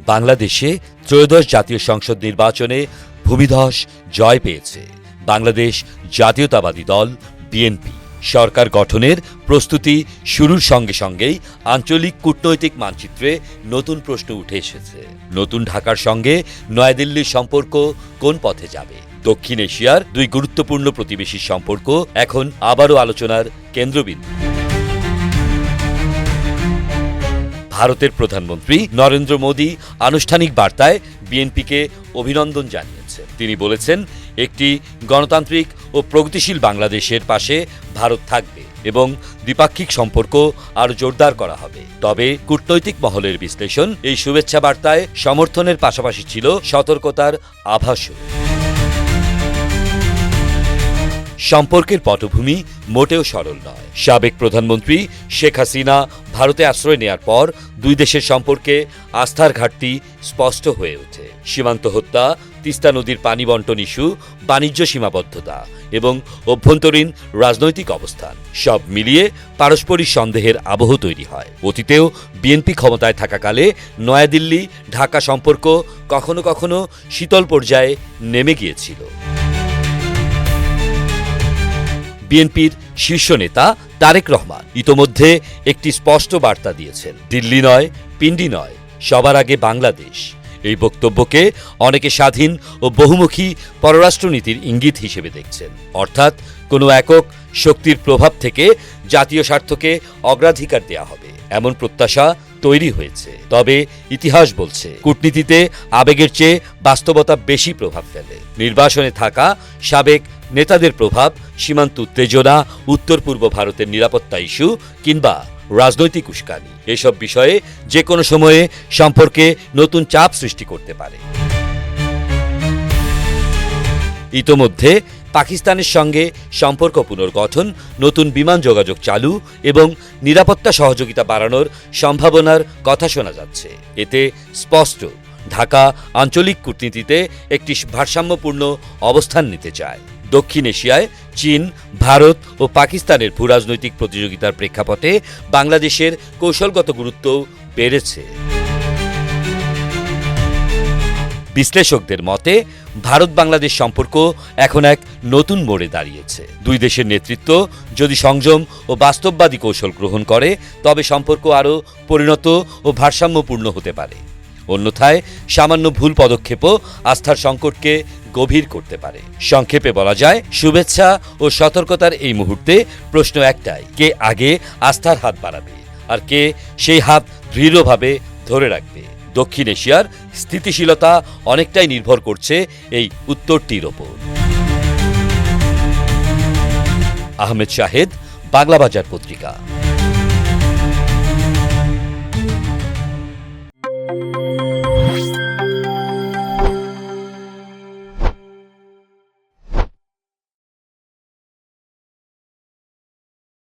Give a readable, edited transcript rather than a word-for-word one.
বাংলাদেশে ত্রয়োদশ জাতীয় সংসদ নির্বাচনে ভূমিধস জয় পেয়েছে বাংলাদেশ জাতীয়তাবাদী দল বিএনপি। সরকার গঠনের প্রস্তুতি শুরুর সঙ্গে সঙ্গেই আঞ্চলিক কূটনৈতিক মানচিত্রে নতুন প্রশ্ন উঠে এসেছে। নতুন ঢাকার সঙ্গে নয়াদিল্লির সম্পর্ক কোন পথে যাবে? দক্ষিণ এশিয়ার দুই গুরুত্বপূর্ণ প্রতিবেশীর সম্পর্ক এখন আবারও আলোচনার কেন্দ্রবিন্দু। ভারতের প্রধানমন্ত্রী নরেন্দ্র মোদী আনুষ্ঠানিক বার্তায় বিএনপিকে অভিনন্দন জানিয়েছেন। তিনি বলেছেন, একটি গণতান্ত্রিক ও প্রগতিশীল বাংলাদেশের পাশে ভারত থাকবে এবং দ্বিপাক্ষিক সম্পর্ক আরও জোরদার করা হবে। তবে কূটনৈতিক মহলের বিশ্লেষণ, এই শুভেচ্ছা বার্তায় সমর্থনের পাশাপাশি ছিল সতর্কতার আভাসও। সম্পর্কের পটভূমি মোটেও সরল নয়। সাবেক প্রধানমন্ত্রী শেখ হাসিনা ভারতে আশ্রয় নেয়ার পর দুই দেশের সম্পর্কে আস্থার ঘাটতি স্পষ্ট হয়ে ওঠে। সীমান্ত হত্যা, তিস্তা নদীর পানি বণ্টন ইস্যু, বাণিজ্য সীমাবদ্ধতা এবং অভ্যন্তরীণ রাজনৈতিক অবস্থান সব মিলিয়ে পারস্পরিক সন্দেহের আবহ তৈরি হয়। অতীতেও বিএনপি ক্ষমতায় থাকাকালে নয়াদিল্লি ঢাকা সম্পর্ক কখনো কখনো শীতল পর্যায়ে নেমে গিয়েছিল। বিএনপির শীর্ষ নেতা তারেক রহমান ইতোমধ্যে একটি স্পষ্ট বার্তা দিয়েছেন, দিল্লি নয়, পিন্ডি নয়, সবার আগে বাংলাদেশ। এই বক্তব্যকে অনেকে স্বাধীন ও বহুমুখী পররাষ্ট্রনীতির ইঙ্গিত হিসেবে দেখছেন। অর্থাৎ কোনো একক শক্তির প্রভাব থেকে জাতীয় স্বার্থকে অগ্রাধিকার দেয়া হবে, এমন প্রত্যাশা তৈরি হয়েছে। তবে ইতিহাস বলছে, কূটনীতিতে আবেগের চেয়ে বাস্তবতা বেশি প্রভাব ফেলে। নির্বাসনে থাকা সাবেক নেতাদের প্রভাব, সীমান্ত উত্তেজনা, উত্তর পূর্ব ভারতের নিরাপত্তা ইস্যু কিংবা রাজনৈতিক উস্কানি, এসব বিষয়ে যে কোনো সময়ে সম্পর্কে নতুন চাপ সৃষ্টি করতে পারে। ইতোমধ্যে পাকিস্তানের সঙ্গে সম্পর্ক পুনর্গঠন, নতুন বিমান যোগাযোগ চালু এবং নিরাপত্তা সহযোগিতা বাড়ানোর সম্ভাবনার কথা শোনা যাচ্ছে। এতে স্পষ্ট, ঢাকা আঞ্চলিক কূটনীতিতে একটি ভারসাম্যপূর্ণ অবস্থান নিতে চায়। দক্ষিণ এশিয়ায় চীন, ভারত ও পাকিস্তানের ভূরাজনৈতিক প্রতিযোগিতার প্রেক্ষাপটে বাংলাদেশের কৌশলগত গুরুত্বও বেড়েছে। বিশ্লেষকদের মতে, ভারত বাংলাদেশ সম্পর্ক এখন এক নতুন মোড়ে দাঁড়িয়েছে। দুই দেশের নেতৃত্ব যদি সংযম ও বাস্তববাদী কৌশল গ্রহণ করে, তবে সম্পর্ক আরও পরিণত ও ভারসাম্যপূর্ণ হতে পারে। অন্যথায় সামান্য ভুল পদক্ষেপও আস্থার সংকটকে গভীর করতে পারে। সংক্ষেপে বলা যায়, শুভেচ্ছা ও সতর্কতার এই মুহূর্তে প্রশ্ন একটাই, কে আগে আস্থার হাত বাড়াবে আর কে সেই হাত দৃঢ়ভাবে ধরে রাখবে। দক্ষিণ এশিয়ার স্থিতিশীলতা অনেকটাই নির্ভর করছে এই উত্তরটির ওপর। আহমেদ শাহেদ, বাংলা বাজার পত্রিকা।